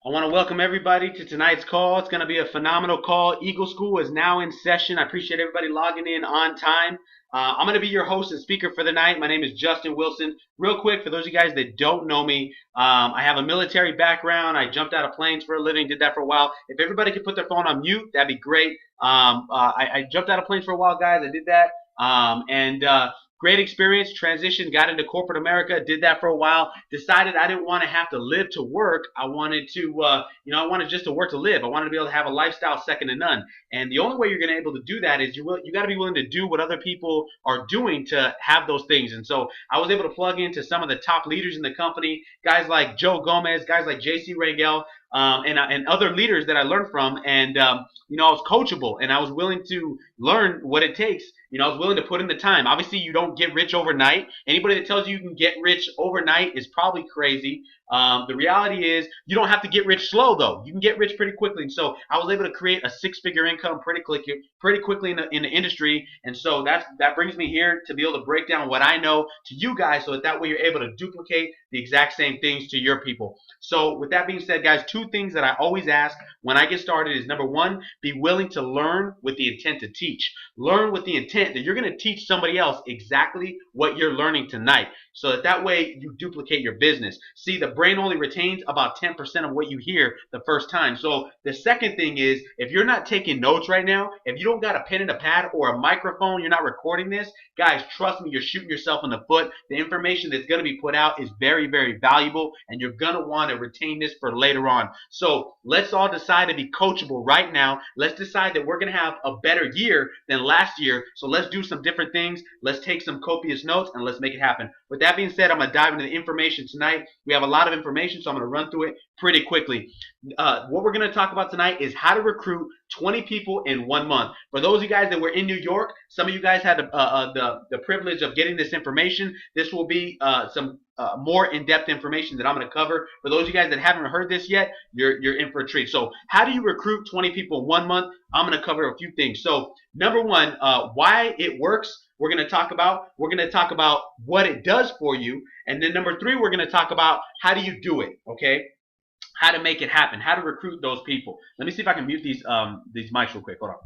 I want to welcome everybody to tonight's call. It's going to be a phenomenal call. Eagle School is now in session. I appreciate everybody logging in on time. I'm going to be your host and speaker for the night. My name is Justin Wilson. Real quick, for those of you guys that don't know me, I have a military background. I jumped out of planes for a living, did that for a while. If everybody could put their phone on mute, that'd be great. I jumped out of planes for a while, guys. I did that. Great experience, transition, got into corporate America, did that for a while, decided I didn't want to have to live to work. I wanted to, I wanted just to work to live. I wanted to be able to have a lifestyle second to none. And the only way you're going to be able to do that is you got to be willing to do what other people are doing to have those things. And so I was able to plug into some of the top leaders in the company, guys like Joe Gomez, guys like JC Rangel, and other leaders that I learned from. And, I was coachable and I was willing to learn what it takes. I was willing to put in the time. Obviously, you don't get rich overnight. Anybody that tells you can get rich overnight is probably crazy. The reality is you don't have to get rich slow, though. You can get rich pretty quickly. And so I was able to create a six-figure income pretty quickly in the industry. And so that brings me here to be able to break down what I know to you guys so that way you're able to duplicate the exact same things to your people. So with that being said, guys, two things that I always ask when I get started is, number one, be willing to learn with the intent to teach. Learn with the intent that you're going to teach somebody else exactly what you're learning tonight, so that way you duplicate your business. See, the brain only retains about 10% of what you hear the first time. So the second thing is, if you're not taking notes right now, if you don't got a pen and a pad or a microphone, you're not recording this, guys, trust me, you're shooting yourself in the foot. The information that's going to be put out is very, very valuable, and you're going to want to retain this for later on. So let's all decide to be coachable right now. Let's decide that we're going to have a better year than last year. So let's do some different things. Let's take some copious notes and let's make it happen. With that being said, I'm going to dive into the information tonight. We have a lot of information, so I'm going to run through it pretty quickly. What we're going to talk about tonight is how to recruit 20 people in 1 month. For those of you guys that were in New York, some of you guys had the privilege of getting this information. This will be some more in-depth information that I'm going to cover. For those of you guys that haven't heard this yet, you're in for a treat. So how do you recruit 20 people in 1 month? I'm going to cover a few things. So number one, why it works. We're going to talk about what it does for you. And then number three, we're going to talk about how do you do it, okay? How to make it happen, how to recruit those people. Let me see if I can mute these mics real quick. Hold on.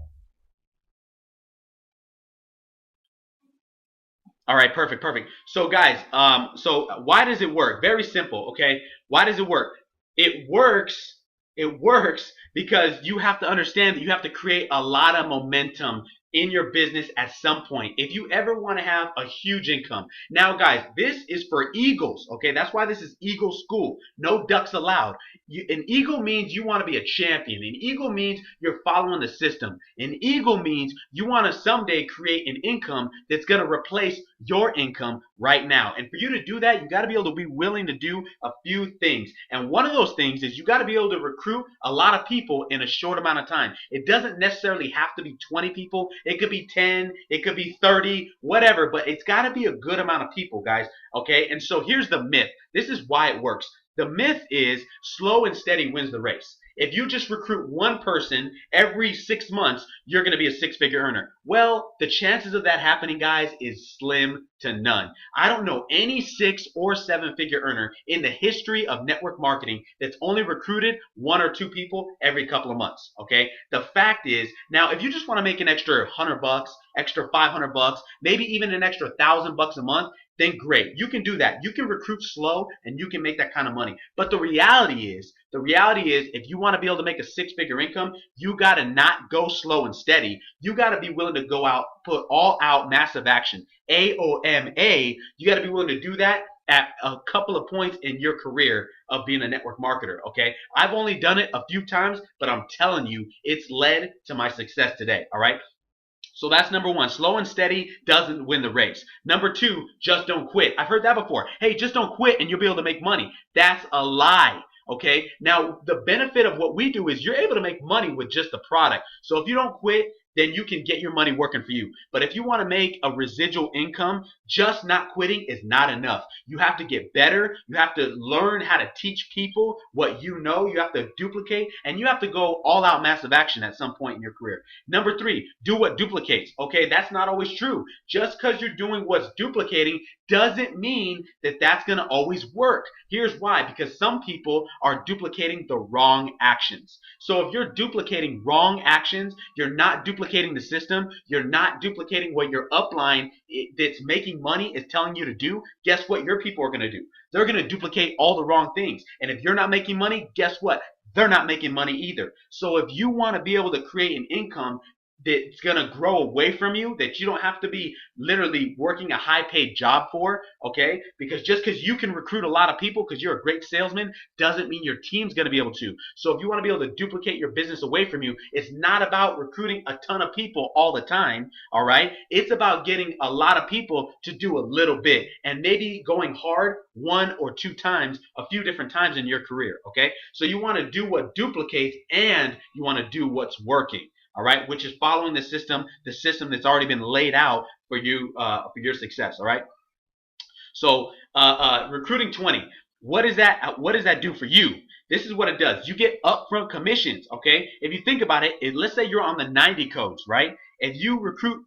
All right, perfect. So guys, so why does it work? Very simple, okay? Why does it work? It works because you have to understand that you have to create a lot of momentum in your business at some point if you ever want to have a huge income. Now guys, this is for eagles, okay? That's why this is Eagle School. No ducks allowed. An eagle means you want to be a champion. An eagle means you're following the system. An eagle means you want to someday create an income that's going to replace your income right now. And for you to do that, you got to be able to be willing to do a few things. And one of those things is you got to be able to recruit a lot of people in a short amount of time. It doesn't necessarily have to be 20 people. It could be 10, it could be 30, whatever, but it's got to be a good amount of people, guys, okay? And so here's the myth. This is why it works. The myth is slow and steady wins the race. If you just recruit one person every 6 months, you're going to be a six-figure earner. Well, the chances of that happening, guys, is slim to none. I don't know any 6 or 7-figure earner in the history of network marketing that's only recruited 1 or 2 people every couple of months, okay? The fact is, now if you just want to make an extra $100, extra $500, maybe even an extra $1,000 a month, then great. You can do that. You can recruit slow and you can make that kind of money. But the reality is if you want to be able to make a six-figure income, you got to not go slow and steady. You got to be willing to go out, put all out massive action. AOMA, you got to be willing to do that at a couple of points in your career of being a network marketer, okay? I've only done it a few times, but I'm telling you, it's led to my success today, all right? So that's number one. Slow and steady doesn't win the race. Number two, just don't quit. I've heard that before. Hey, just don't quit and you'll be able to make money. That's a lie. Okay. Now, the benefit of what we do is you're able to make money with just the product. So if you don't quit, then you can get your money working for you. But if you want to make a residual income, just not quitting is not enough. You have to get better. You have to learn how to teach people what you know. You have to duplicate, and you have to go all out massive action at some point in your career. Number three, do what duplicates. Okay, that's not always true. Just because you're doing what's duplicating doesn't mean that that's going to always work. Here's why: because some people are duplicating the wrong actions. So if you're duplicating wrong actions, you're not duplicating the system, you're not duplicating what your upline that's making money is telling you to do. Guess what your people are going to do? They're going to duplicate all the wrong things. And if you're not making money, guess what? They're not making money either. So if you want to be able to create an income that's going to grow away from you, that you don't have to be literally working a high paid job for, okay? Because just because you can recruit a lot of people because you're a great salesman doesn't mean your team's going to be able to. So if you want to be able to duplicate your business away from you, it's not about recruiting a ton of people all the time, all right? It's about getting a lot of people to do a little bit and maybe going hard one or two times, a few different times in your career, okay? So you want to do what duplicates and you want to do what's working. All right, which is following the system that's already been laid out for you for your success. All right. So recruiting 20. What does that do for you? This is what it does. You get upfront commissions. Okay. If you think about it, let's say you're on the 90 codes, right? If you recruit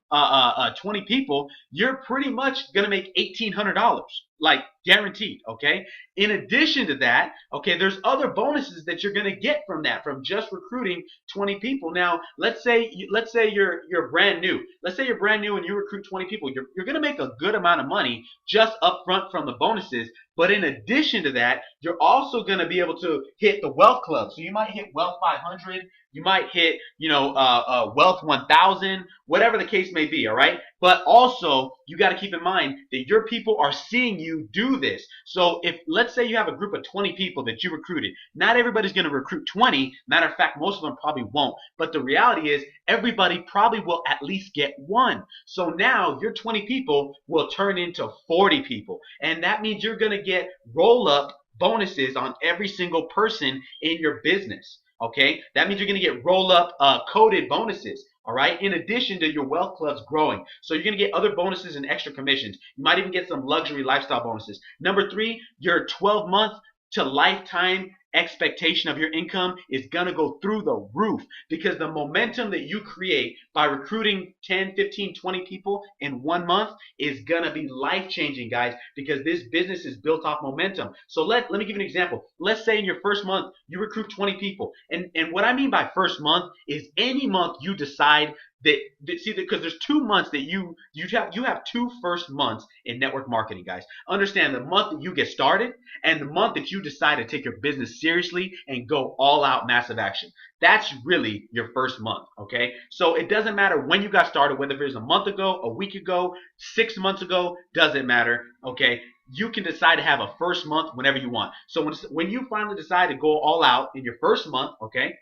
20 people, you're pretty much gonna make $1,800, like guaranteed. Okay. In addition to that, okay, there's other bonuses that you're gonna get from that, from just recruiting 20 people. Now, let's say you're brand new. Let's say you're brand new and you recruit 20 people. You're gonna make a good amount of money just upfront from the bonuses. But in addition to that, you're also going to be able to hit the wealth club. So you might hit wealth 500, you might hit, wealth 1000, whatever the case may be. All right. But also you got to keep in mind that your people are seeing you do this. So if let's say you have a group of 20 people that you recruited, not everybody's going to recruit 20. Matter of fact, most of them probably won't. But the reality is everybody probably will at least get one. So now your 20 people will turn into 40 people. And that means you're going to get roll up bonuses on every single person in your business. Okay, that means you're going to get roll up coded bonuses. All right, in addition to your wealth clubs growing. So you're going to get other bonuses and extra commissions. You might even get some luxury lifestyle bonuses. Number three, your 12-month to lifetime expectation of your income is going to go through the roof, because the momentum that you create by recruiting 10, 15, 20 people in 1 month is going to be life-changing, guys, because this business is built off momentum. So let me give you an example. Let's say in your first month you recruit 20 people, and what I mean by first month is any month you decide because there's 2 months that you have two first months in network marketing, guys. Understand, the month that you get started and the month that you decide to take your business seriously and go all out massive action. That's really your first month, okay? So it doesn't matter when you got started, whether it was a month ago, a week ago, 6 months ago, doesn't matter, okay? You can decide to have a first month whenever you want. So when you finally decide to go all out in your first month, okay,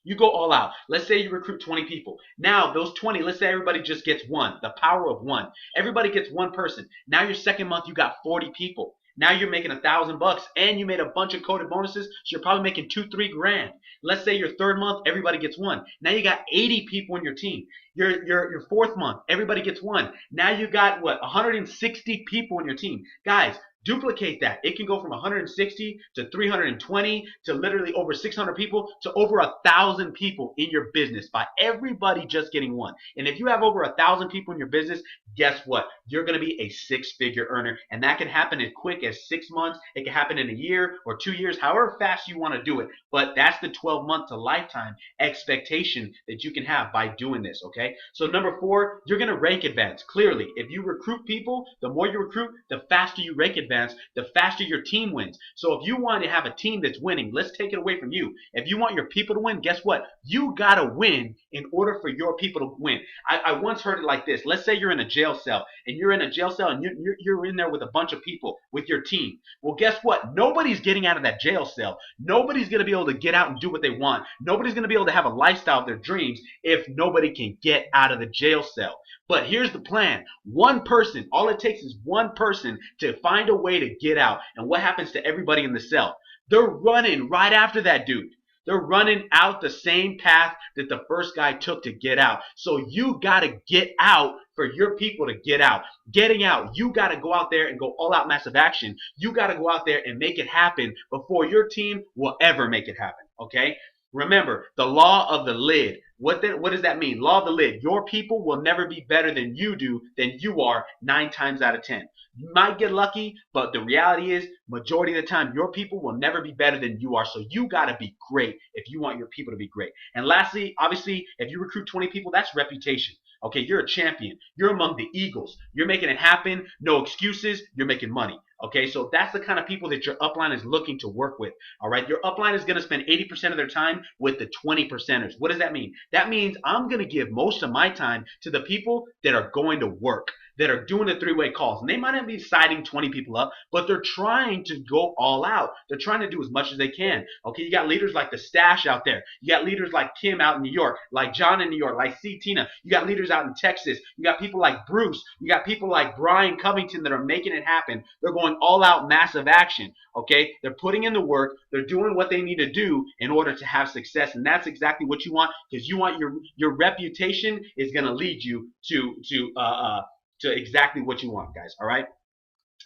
you go all out. Let's say you recruit 20 people. Now, those 20, let's say everybody just gets one. The power of one. Everybody gets one person. Now, your second month, you got 40 people. Now you're making $1,000 and you made a bunch of coded bonuses, so you're probably making $2-3 grand. Let's say your third month, everybody gets one. Now you got 80 people in your team. Your fourth month, everybody gets one. Now you got 160 people in your team. Guys, duplicate that. It can go from 160 to 320 to literally over 600 people to over 1,000 people in your business by everybody just getting one. And if you have over 1,000 people in your business, guess what? You're going to be a six-figure earner, and that can happen as quick as 6 months. It can happen in a year or 2 years, however fast you want to do it. But that's the 12-month to lifetime expectation that you can have by doing this, okay? So number 4, you're going to rank advance. Clearly, if you recruit people, the more you recruit, the faster you rank advance, the faster your team wins. So if you want to have a team that's winning, let's take it away from you. If you want your people to win, guess what? You got to win in order for your people to win. I once heard it like this. Let's say you're in a jail cell, and you're in a jail cell, and you're in there with a bunch of people with your team. Well, guess what? Nobody's getting out of that jail cell. Nobody's going to be able to get out and do what they want. Nobody's going to be able to have a lifestyle of their dreams if nobody can get out of the jail cell. But here's the plan. One person, all it takes is one person to find a way to get out. And what happens to everybody in the cell? They're running right after that dude. They're running out the same path that the first guy took to get out. So you got to get out for your people to get out. Getting out, you got to go out there and go all out massive action. You got to go out there and make it happen before your team will ever make it happen, okay? Remember, the law of the lid. What does that mean? Law of the lid. Your people will never be better than you are 9 times out of 10. You might get lucky, but the reality is, majority of the time, your people will never be better than you are. So you got to be great if you want your people to be great. And lastly, obviously, if you recruit 20 people, that's reputation. Okay, you're a champion. You're among the Eagles. You're making it happen. No excuses. You're making money. Okay, so that's the kind of people that your upline is looking to work with. All right, your upline is going to spend 80% of their time with the 20%ers. What does that mean? That means I'm going to give most of my time to the people that are going to work, that are doing the three-way calls. And they might not be siding 20 people up, but they're trying to go all out. They're trying to do as much as they can. Okay, you got leaders like the Stash out there. You got leaders like Kim out in New York, like John in New York, like C. Tina. You got leaders out in Texas. You got people like Bruce. You got people like Brian Covington that are making it happen. They're going all out massive action. Okay, they're putting in the work. They're doing what they need to do in order to have success, and that's exactly what you want, because you want your reputation is going to lead you to exactly what you want, guys. All right.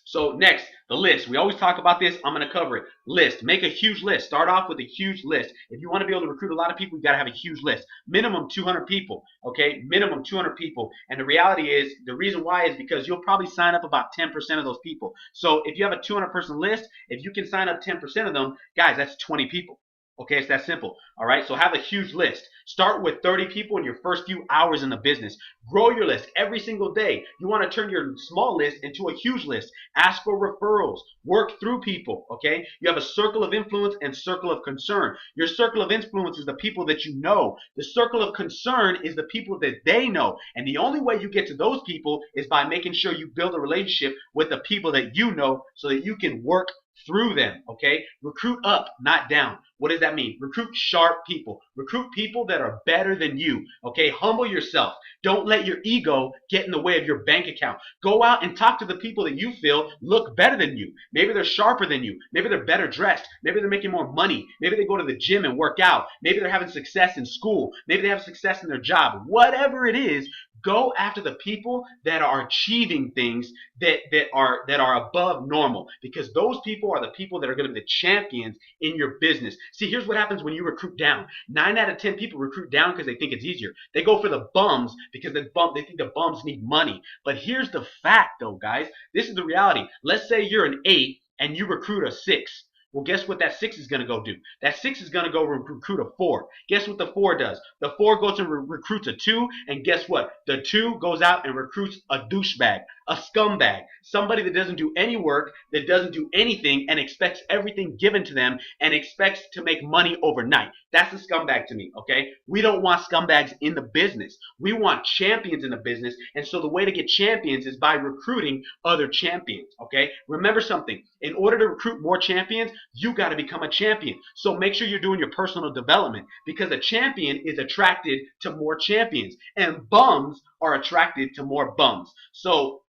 So next, the list. We always talk about this. I'm going to cover it. List. Make a huge list. Start off with a huge list. If you want to be able to recruit a lot of people, you got to have a huge list. Minimum 200 people. Okay? Minimum 200 people. And the reality is, the reason why is because you'll probably sign up about 10% of those people. So if you have a 200-person list, if you can sign up 10% of them, guys, that's 20 people. Okay, it's that simple. All right, so have a huge list. Start with 30 people in your first few hours in the business. Grow your list every single day. You want to turn your small list into a huge list. Ask for referrals. Work through people, okay? You have a circle of influence and circle of concern. Your circle of influence is the people that you know. The circle of concern is the people that they know. And the only way you get to those people is by making sure you build a relationship with the people that you know so that you can work through them, okay? Recruit up, not down. What does that mean? Recruit sharp people. Recruit people that are better than you, okay? Humble yourself. Don't let your ego get in the way of your bank account. Go out and talk to the people that you feel look better than you. Maybe they're sharper than you. Maybe they're better dressed. Maybe they're making more money. Maybe they go to the gym and work out. Maybe they're having success in school. Maybe they have success in their job. Whatever it is, go after the people that are achieving things that are above normal, because those people are the people that are going to be the champions in your business. See, here's what happens when you recruit down. 9 out of 10 people recruit down because they think it's easier. They go for the bums because they think the bums need money. But here's the fact, though, guys. This is the reality. Let's say you're an 8 and you recruit a 6. Well, guess what that 6 is going to go do? That 6 is going to go recruit a 4. Guess what the 4 does? The 4 goes and recruits a 2, and guess what? The 2 goes out and recruits a douchebag, a scumbag, somebody that doesn't do any work, that doesn't do anything, and expects everything given to them, and expects to make money overnight. That's a scumbag to me, okay? We don't want scumbags in the business. We want champions in the business, and so the way to get champions is by recruiting other champions, okay? Remember something. In order to recruit more champions, you got to become a champion. So make sure you're doing your personal development, because a champion is attracted to more champions, and bums are attracted to more bums. So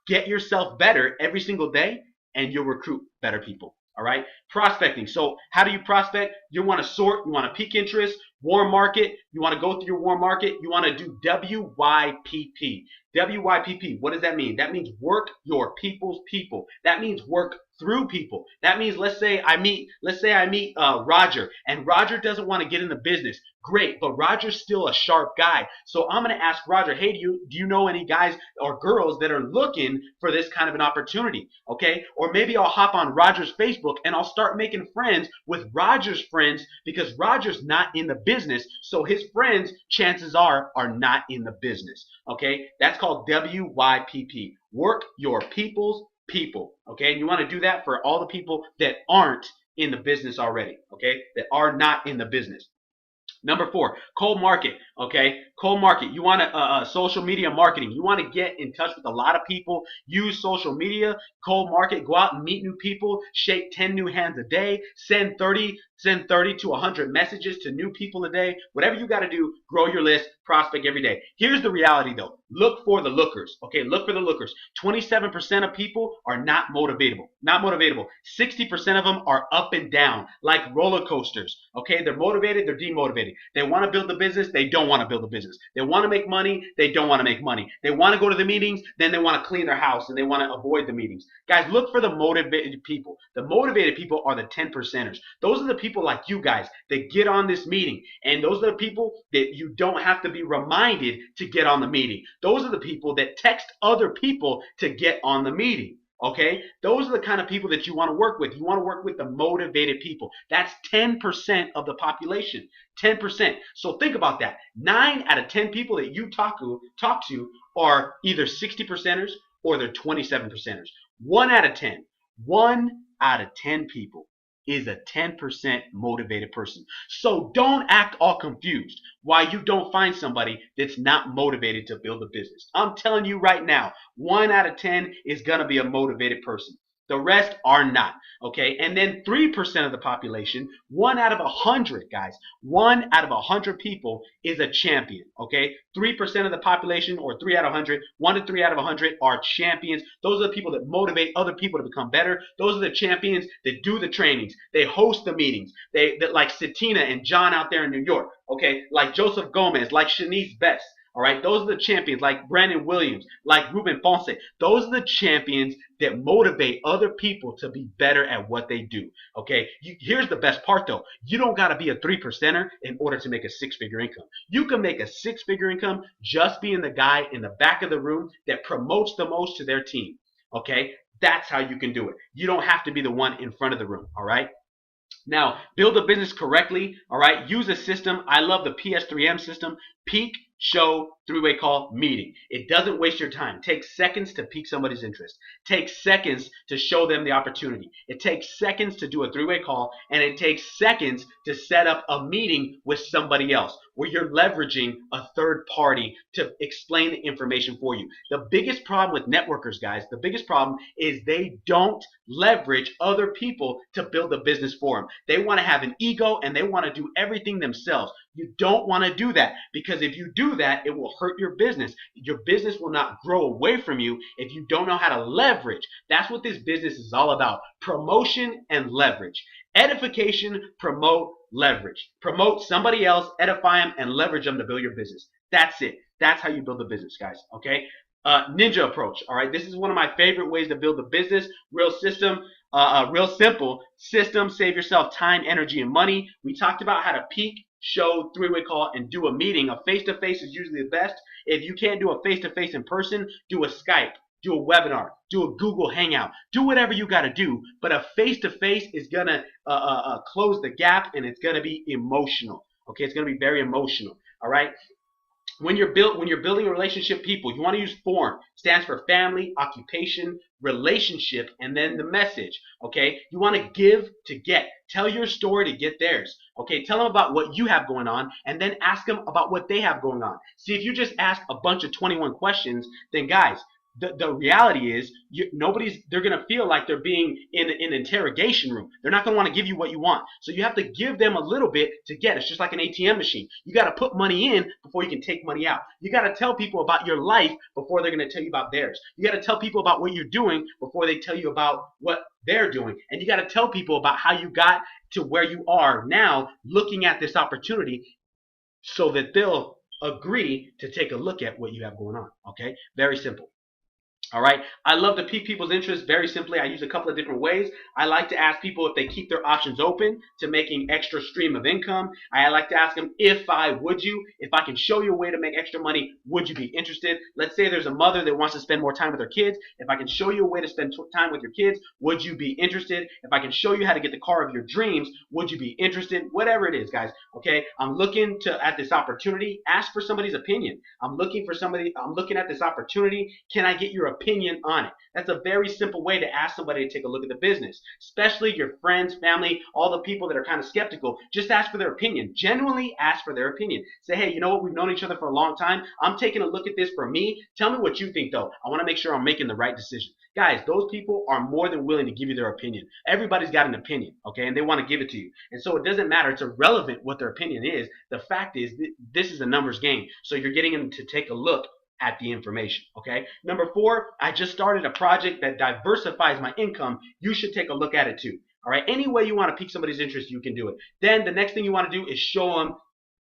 get yourself better every single day, and you'll recruit better people. All right? Prospecting. So how do you prospect? You want to sort. You want to peak interest, warm market. You want to go through your warm market. You want to do WYPP. WYPP. What does that mean? That means work your people's people. That means work through people. That means let's say I meet Roger, and Roger doesn't want to get in the business. Great, but Roger's still a sharp guy. So I'm going to ask Roger, hey, do you know any guys or girls that are looking for this kind of an opportunity? Okay? Or maybe I'll hop on Roger's Facebook and I'll start making friends with Roger's friends, because Roger's not in the business, so his friends, chances are not in the business. Okay? That's called WYPP. Work your people's people. Okay? And you want to do that for all the people that aren't in the business already. Okay? That are not in the business. Number 4, cold market. Okay, cold market. You want social media marketing. You want to get in touch with a lot of people. Use social media. Cold market. Go out and meet new people. Shake 10 new hands a day. Send 30 to 100 messages to new people a day. Whatever you got to do, grow your list. Prospect every day. Here's the reality, though. Look for the lookers. Okay, look for the lookers. 27% of people are not motivatable. Not motivatable. 60% of them are up and down, like roller coasters. Okay, they're motivated, they're demotivated. They want to build a business, they don't want to build a business. They want to make money, they don't want to make money. They want to go to the meetings, then they want to clean their house and they want to avoid the meetings. Guys, look for the motivated people. The motivated people are the 10 percenters. Those are the people like you guys that get on this meeting, and those are the people that you don't have to be reminded to get on the meeting. Those are the people that text other people to get on the meeting. Okay, those are the kind of people that you want to work with. You want to work with the motivated people. That's 10% of the population. 10%. So think about that. 9 out of 10 people that you talk to are either 60 percenters or they're 27 percenters. 1 out of 10. 1 out of 10 people is a 10% motivated person. So don't act all confused why you don't find somebody that's not motivated to build a business. I'm telling you right now, 1 out of 10 is going to be a motivated person. The rest are not. Okay, and then 3% of the population, 1 out of 100, guys, 1 out of 100 people is a champion. Okay, 3% of the population, or 3 out of 100, 1 to 3 out of 100 are champions. Those are the people that motivate other people to become better. Those are the champions that do the trainings. They host the meetings. That like Satina and John out there in New York. Okay, like Joseph Gomez, like Shanice Best. All right, those are the champions, like Brandon Williams, like Ruben Ponce. Those are the champions that motivate other people to be better at what they do. Okay, here's the best part though. You don't got to be a 3%er in order to make a 6-figure income. You can make a 6-figure income just being the guy in the back of the room that promotes the most to their team. Okay, that's how you can do it. You don't have to be the one in front of the room. All right. Now, build a business correctly, all right? Use a system. I love the PS3M system. Peak, show, three-way call, meeting. It doesn't waste your time. It takes seconds to pique somebody's interest. It takes seconds to show them the opportunity. It takes seconds to do a three-way call, and it takes seconds to set up a meeting with somebody else where you're leveraging a third party to explain the information for you. The biggest problem with networkers, guys, the biggest problem is they don't leverage other people to build a business for them. They want to have an ego and they want to do everything themselves. You don't want to do that, because if you do that, it will hurt your business. Your business will not grow away from you if you don't know how to leverage. That's what this business is all about. Promotion and leverage. Edification, promote, leverage. Promote somebody else, edify them, and leverage them to build your business. That's it. That's how you build a business, guys. Okay? Ninja approach. All right, this is one of my favorite ways to build a business. Real simple system. Save yourself time, energy, and money. We talked about how to peak, show, three-way call, and do a meeting. A face-to-face is usually the best. If you can't do a face-to-face in person, do a Skype, do a webinar, do a Google Hangout, do whatever you got to do. But a face-to-face is gonna close the gap, and it's gonna be emotional. Okay, it's gonna be very emotional. All right. When you're building a relationship, people, you want to use FORM. Stands for family, occupation, relationship, and then the message. Okay, you want to give to get. Tell your story to get theirs. Okay, tell them about what you have going on, and then ask them about what they have going on. See, if you just ask a bunch of 21 questions, then guys, the reality is they're going to feel like they're being in an interrogation room. They're not going to want to give you what you want. So you have to give them a little bit to get. It's just like an ATM machine. You got to put money in before you can take money out. You got to tell people about your life before they're going to tell you about theirs. You got to tell people about what you're doing before they tell you about what they're doing. And you got to tell people about how you got to where you are now, looking at this opportunity, so that they'll agree to take a look at what you have going on. Okay, very simple. All right. I love to pique people's interest very simply. I use a couple of different ways. I like to ask people if they keep their options open to making extra stream of income. I like to ask them, if I can show you a way to make extra money, would you be interested? Let's say there's a mother that wants to spend more time with her kids. If I can show you a way to spend time with your kids, would you be interested? If I can show you how to get the car of your dreams, would you be interested? Whatever it is, guys. Okay. I'm looking at this opportunity. Ask for somebody's opinion. I'm looking at this opportunity. Can I get your opinion on it? That's a very simple way to ask somebody to take a look at the business, especially your friends, family, all the people that are kind of skeptical. Just ask for their opinion. Genuinely ask for their opinion. Say, hey, you know what? We've known each other for a long time. I'm taking a look at this for me. Tell me what you think, though. I want to make sure I'm making the right decision. Guys, those people are more than willing to give you their opinion. Everybody's got an opinion, okay, and they want to give it to you. And so it doesn't matter. It's irrelevant what their opinion is. The fact is, this is a numbers game. So you're getting them to take a look at the information, okay? Number 4, I just started a project that diversifies my income. You should take a look at it too. All right, any way you want to pique somebody's interest, you can do it. Then the next thing you want to do is show them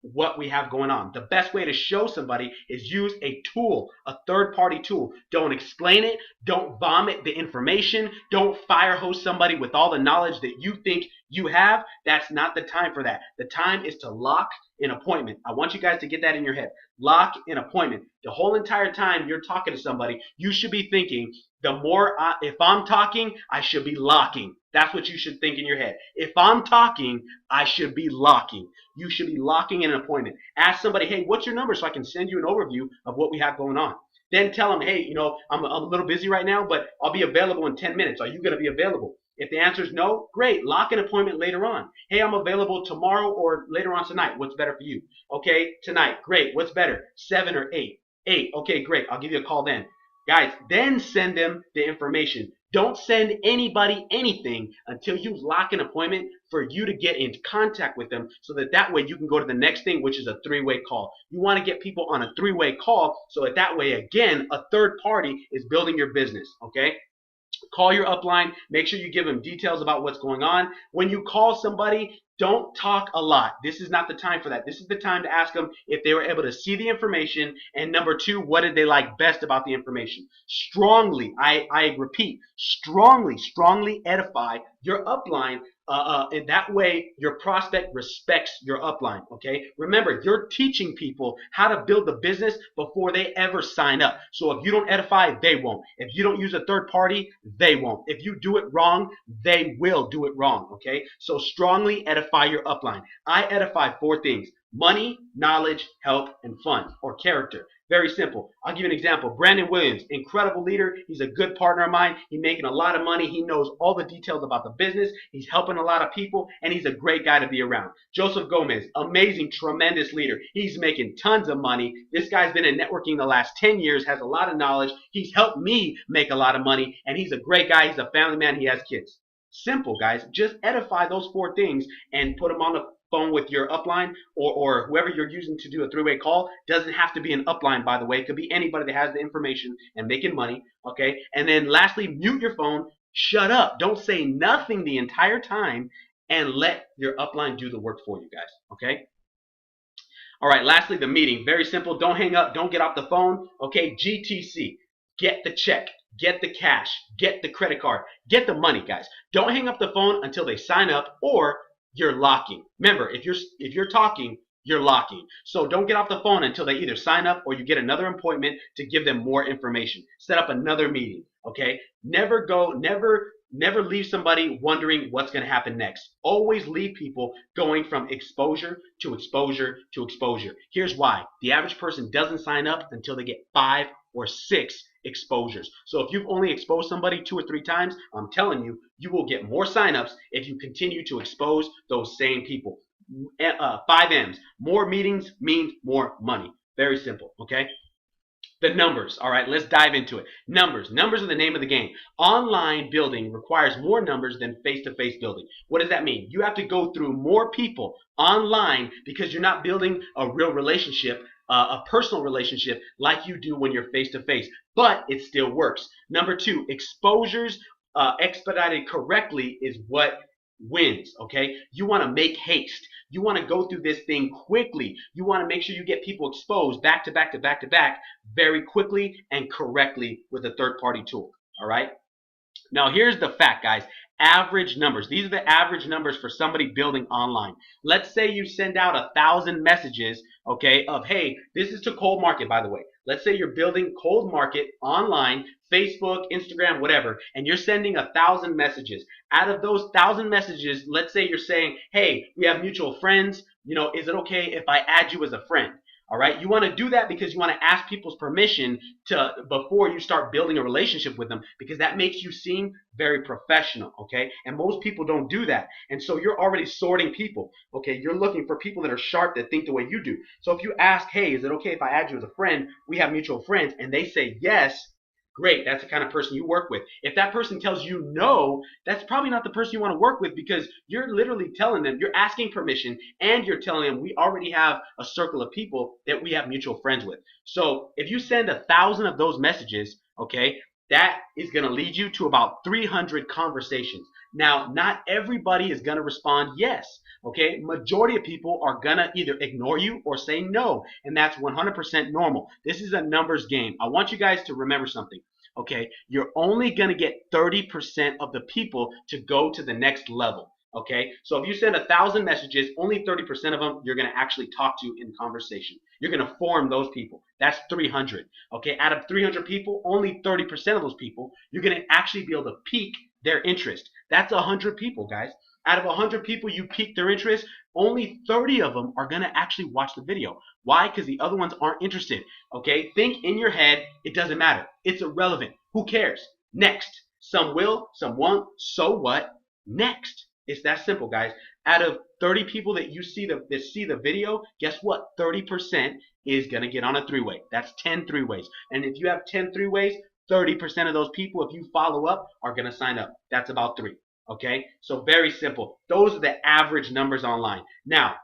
what we have going on. The best way to show somebody is use a tool, a third-party tool. Don't explain it. Don't vomit the information. Don't fire hose somebody with all the knowledge that you think you have. That's not the time for that. The time is to lock an appointment. I want you guys to get that in your head. Lock an appointment. The whole entire time you're talking to somebody, you should be thinking, if I'm talking, I should be locking. That's what you should think in your head. If I'm talking, I should be locking. You should be locking in an appointment. Ask somebody, hey, what's your number so I can send you an overview of what we have going on. Then tell them, hey, I'm a little busy right now, but I'll be available in 10 minutes. Are you going to be available? If the answer is no, great. Lock an appointment later on. Hey, I'm available tomorrow or later on tonight. What's better for you? Okay, tonight. Great. What's better? 7 or 8? 8. Okay, great. I'll give you a call then. Guys, then send them the information. Don't send anybody anything until you lock an appointment for you to get in contact with them so that way you can go to the next thing, which is a 3-way call. You want to get people on a 3-way call so that way, again, a third party is building your business, okay? Call your upline. Make sure you give them details about what's going on. When you call somebody, don't talk a lot. This is not the time for that. This is the time to ask them if they were able to see the information, and number 2, what did they like best about the information. Strongly, I repeat, strongly edify your upline. And that way your prospect respects your upline, okay? Remember, you're teaching people how to build the business before they ever sign up. So if you don't edify, they won't. If you don't use a third party, they won't. If you do it wrong, they will do it wrong, okay? So strongly edify your upline. I edify 4 things: money, knowledge, help, and fun, or character. Very simple. I'll give you an example. Brandon Williams, incredible leader. He's a good partner of mine. He's making a lot of money. He knows all the details about the business. He's helping a lot of people, and he's a great guy to be around. Joseph Gomez, amazing, tremendous leader. He's making tons of money. This guy's been in networking the last 10 years, has a lot of knowledge. He's helped me make a lot of money, and he's a great guy. He's a family man. He has kids. Simple, guys. Just edify those 4 things and put them on the phone with your upline or whoever you're using to do a 3-way call. Doesn't have to be an upline, by the way. It could be anybody that has the information and making money, okay? And then lastly, mute your phone. Shut up. Don't say nothing the entire time and let your upline do the work for you guys, okay? All right, lastly, the meeting. Very simple. Don't hang up. Don't get off the phone, okay? GTC. Get the check. Get the cash. Get the credit card. Get the money, guys. Don't hang up the phone until they sign up or you're locking. Remember, if you're talking, you're locking. So don't get off the phone until they either sign up or you get another appointment to give them more information. Set up another meeting, okay? Never leave somebody wondering what's going to happen next. Always leave people going from exposure to exposure to exposure. Here's why. The average person doesn't sign up until they get 5 or 6 exposures. So if you've only exposed somebody 2 or 3 times, I'm telling you, you will get more signups if you continue to expose those same people. 5 M's. More meetings means more money. Very simple, okay? The numbers. All right, let's dive into it. Numbers. Numbers are the name of the game. Online building requires more numbers than face-to-face building. What does that mean? You have to go through more people online because you're not building a real relationship, a personal relationship like you do when you're face-to-face, but it still works. Number 2, exposures expedited correctly is what wins, okay? You want to make haste. You want to go through this thing quickly. You want to make sure you get people exposed back to back to back to back very quickly and correctly with a third-party tool, all right? Now, here's the fact, guys. Average numbers. These are the average numbers for somebody building online. Let's say you send out 1,000 messages, okay, of, hey, this is to cold market, by the way. Let's say you're building cold market online, Facebook, Instagram, whatever, and you're sending 1,000 messages. Out of those 1,000 messages, let's say you're saying, hey, we have mutual friends. Is it okay if I add you as a friend? All right, you want to do that because you want to ask people's permission before you start building a relationship with them, because that makes you seem very professional, okay? And most people don't do that. And so you're already sorting people, okay? You're looking for people that are sharp, that think the way you do. So if you ask, hey, is it okay if I add you as a friend? We have mutual friends, and they say yes, great, that's the kind of person you work with. If that person tells you no, that's probably not the person you want to work with, because you're literally telling them, you're asking permission, and you're telling them we already have a circle of people that we have mutual friends with. So if you send 1,000 of those messages, okay, that is going to lead you to about 300 conversations. Now, not everybody is going to respond yes. Okay, majority of people are going to either ignore you or say no, and that's 100% normal. This is a numbers game. I want you guys to remember something. Okay, you're only going to get 30% of the people to go to the next level. Okay, so if you send 1,000 messages, only 30% of them you're going to actually talk to in conversation. You're going to form those people. That's 300. Okay, out of 300 people, only 30% of those people you're going to actually be able to pique their interest. That's 100 people, guys. Out of 100 people you pique their interest, only 30 of them are going to actually watch the video. Why? Because the other ones aren't interested. Okay, think in your head, it doesn't matter. It's irrelevant. Who cares? Next. Some will, some won't. So what? Next. It's that simple, guys. Out of 30 people that you see the video, guess what? 30% is going to get on a three-way. That's 10 three-ways. And if you have 10 three-ways, 30% of those people, if you follow up, are going to sign up. That's about 3. Okay? So very simple. Those are the average numbers online. Now,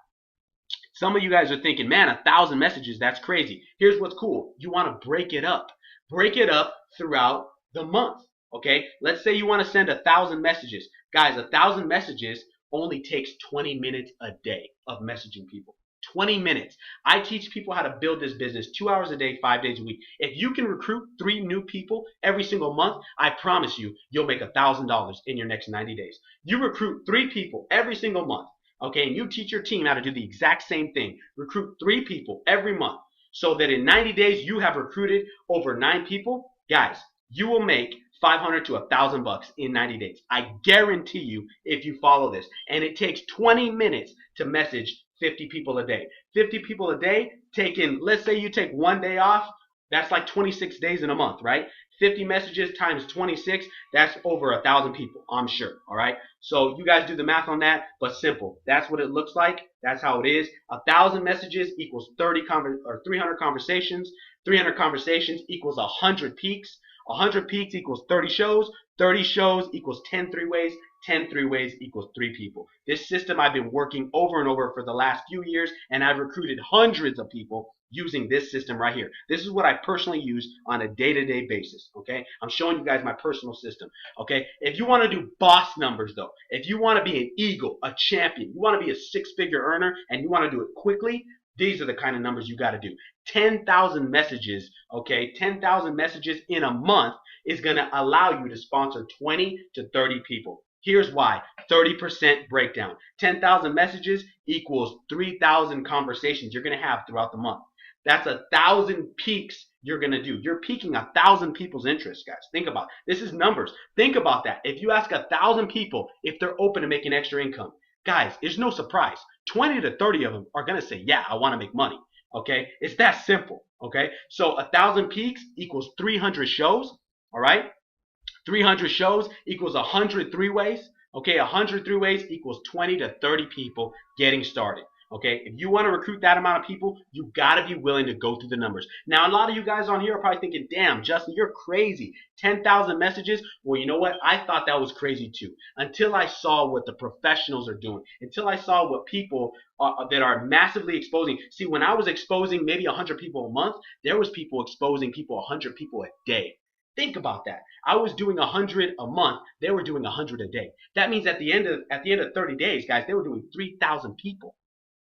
some of you guys are thinking, man, 1,000 messages, that's crazy. Here's what's cool. You want to break it up. Break it up throughout the month. Okay? Let's say you want to send 1,000 messages. Guys, 1,000 messages only takes 20 minutes a day of messaging people. 20 minutes. I teach people how to build this business 2 hours a day, 5 days a week. If you can recruit 3 new people every single month, I promise you, you'll make $1,000 in your next 90 days. You recruit 3 people every single month, okay, and you teach your team how to do the exact same thing. Recruit 3 people every month so that in 90 days you have recruited over 9 people. Guys, you will make $500 to $1,000 in 90 days. I guarantee you if you follow this. And it takes 20 minutes to message 50 people a day. 50 people a day, taking, let's say you take 1 day off, that's like 26 days in a month, right? 50 messages times 26, that's over 1,000 people, I'm sure, all right? So you guys do the math on that, but simple. That's what it looks like. That's how it is. 1,000 messages equals 300 conversations. 300 conversations equals 100 peaks. 100 peaks equals 30 shows. 30 shows equals 10 three-ways. 10 three-ways equals 3 people. This system I've been working over and over for the last few years, and I've recruited hundreds of people using this system right here. This is what I personally use on a day-to-day basis, okay? I'm showing you guys my personal system, okay? If you want to do boss numbers, though, if you want to be an eagle, a champion, you want to be a 6-figure earner, and you want to do it quickly, these are the kind of numbers you got to do. 10,000 messages, okay? 10,000 messages in a month is going to allow you to sponsor 20 to 30 people. Here's why. 30% breakdown. 10,000 messages equals 3,000 conversations you're going to have throughout the month. That's 1,000 peaks you're going to do. You're peaking 1,000 people's interest, guys. Think about it. This is numbers. Think about that. If you ask 1,000 people if they're open to making extra income, guys, it's no surprise. 20 to 30 of them are going to say, yeah, I want to make money. Okay? It's that simple. Okay? So 1,000 peaks equals 300 shows. All right? 300 shows equals 100 three-ways. Okay, 100 three-ways equals 20 to 30 people getting started. Okay, if you want to recruit that amount of people, you got to be willing to go through the numbers. Now, a lot of you guys on here are probably thinking, damn, Justin, you're crazy. 10,000 messages? Well, you know what? I thought that was crazy too, until I saw what the professionals are doing, until I saw what people that are massively exposing. See, when I was exposing maybe 100 people a month, there was people exposing people 100 people a day. Think about that. I was doing 100 a month. They were doing 100 a day. That means at the end of 30 days, guys, they were doing 3,000 people.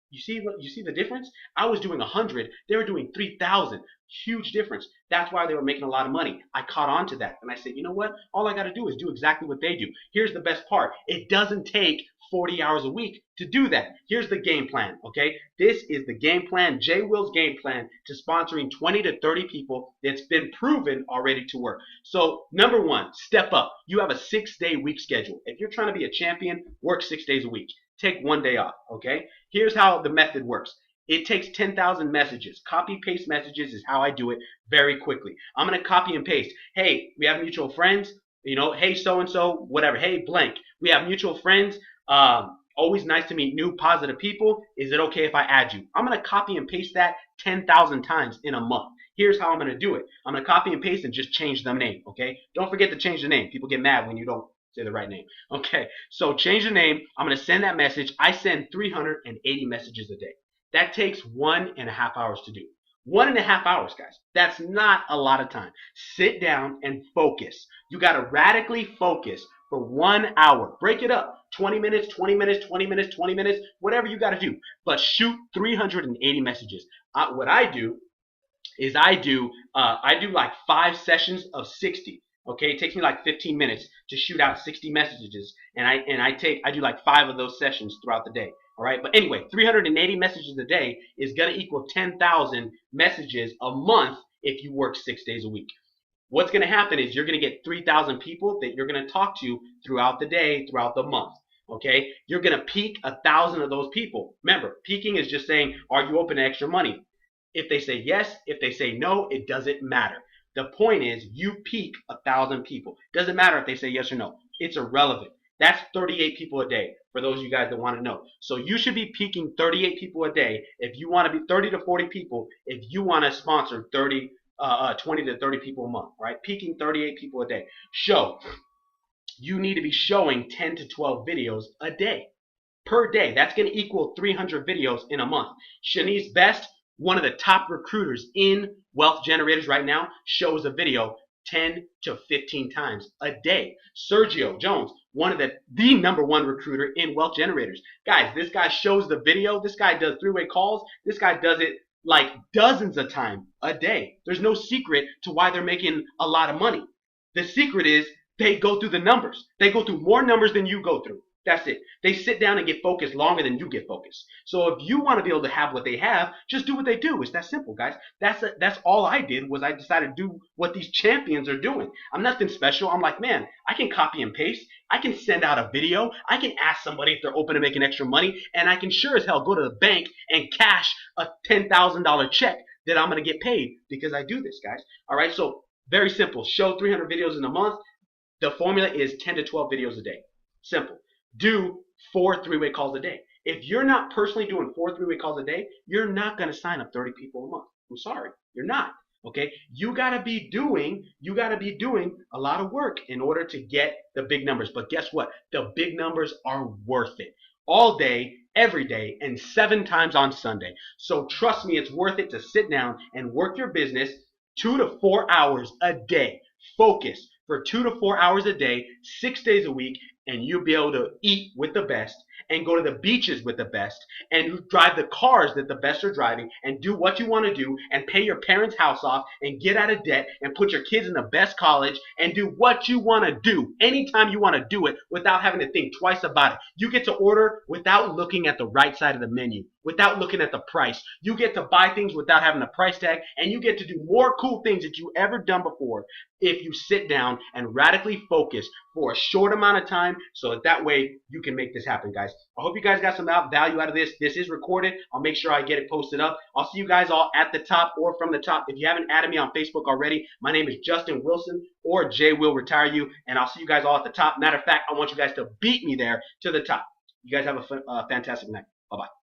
You see the difference? I was doing 100. They were doing 3,000. Huge difference. That's why they were making a lot of money. I caught on to that. And I said, you know what? All I got to do is do exactly what they do. Here's the best part. It doesn't take 40 hours a week to do that. Here's the game plan, okay? This is the game plan, J. Will's game plan to sponsoring 20 to 30 people that's been proven already to work. So, number 1, step up. You have a 6-day week schedule. If you're trying to be a champion, work 6 days a week. Take 1 day off, okay? Here's how the method works. It takes 10,000 messages. Copy paste messages is how I do it very quickly. I'm going to copy and paste. Hey, we have mutual friends. You know, hey, so-and-so, whatever. Hey, blank. We have mutual friends. Always nice to meet new positive people. Is it okay if I add you? I'm going to copy and paste that 10,000 times in a month. Here's how I'm going to do it. I'm going to copy and paste and just change the name, okay? Don't forget to change the name. People get mad when you don't say the right name. Okay, so change the name. I'm going to send that message. I send 380 messages a day. That takes 1.5 hours to do. 1.5 hours, guys. That's not a lot of time. Sit down and focus. You got to radically focus for 1 hour. Break it up. 20 minutes, 20 minutes, 20 minutes, 20 minutes, whatever you got to do. But shoot 380 messages. What I do is I do like 5 sessions of 60. Okay, it takes me like 15 minutes to shoot out 60 messages, and I do like 5 of those sessions throughout the day. All right, but anyway, 380 messages a day is gonna equal 10,000 messages a month if you work 6 days a week. What's gonna happen is you're gonna get 3,000 people that you're gonna talk to throughout the day, throughout the month. Okay, you're gonna peak 1,000 of those people. Remember, peaking is just saying, are you open to extra money? If they say yes, if they say no, it doesn't matter. The point is you peak 1,000 people. Doesn't matter if they say yes or no. It's irrelevant. That's 38 people a day for those of you guys that want to know. So you should be peaking 38 people a day if you want to be 30 to 40 people if you want to sponsor 20 to 30 people a month, right? Peaking 38 people a day. You need to be showing 10 to 12 videos a day. Per day. That's going to equal 300 videos in a month. Shanice Best, one of the top recruiters in Wealth Generators right now, shows a video 10 to 15 times a day. Sergio Jones, one of the number one recruiter in Wealth Generators. Guys, this guy shows the video. This guy does 3-way calls. This guy does it like dozens of times a day. There's no secret to why they're making a lot of money. The secret is they go through the numbers. They go through more numbers than you go through. That's it. They sit down and get focused longer than you get focused. So if you want to be able to have what they have, just do what they do. It's that simple, guys. That's all I did was I decided to do what these champions are doing. I'm nothing special. I'm like, man, I can copy and paste. I can send out a video. I can ask somebody if they're open to making extra money. And I can sure as hell go to the bank and cash a $10,000 check that I'm going to get paid because I do this, guys. All right, so very simple. Show 300 videos in a month. The formula is 10 to 12 videos a day. Simple. Do 4 3-way calls a day. If you're not personally doing 4 3-way calls a day, you're not going to sign up 30 people a month. I'm sorry, you're not. Okay, you got to be doing a lot of work in order to get the big numbers. But guess what? The big numbers are worth it. All day, every day, and 7 times on Sunday. So trust me, it's worth it to sit down and work your business 2 to 4 hours a day. Focus for 2 to 4 hours a day, 6 days a week, and you'll be able to eat with the best and go to the beaches with the best and drive the cars that the best are driving and do what you want to do and pay your parents' house off and get out of debt and put your kids in the best college and do what you want to do anytime you want to do it without having to think twice about it. You get to order without looking at the right side of the menu, without looking at the price. You get to buy things without having a price tag, and you get to do more cool things that you ever done before if you sit down and radically focus for a short amount of time so that way you can make this happen, guys. I hope you guys got some value out of this. This is recorded. I'll make sure I get it posted up. I'll see you guys all at the top or from the top. If you haven't added me on Facebook already, my name is Justin Wilson, or Jay will retire you, and I'll see you guys all at the top. Matter of fact, I want you guys to beat me there to the top. You guys have a fantastic night. Bye-bye.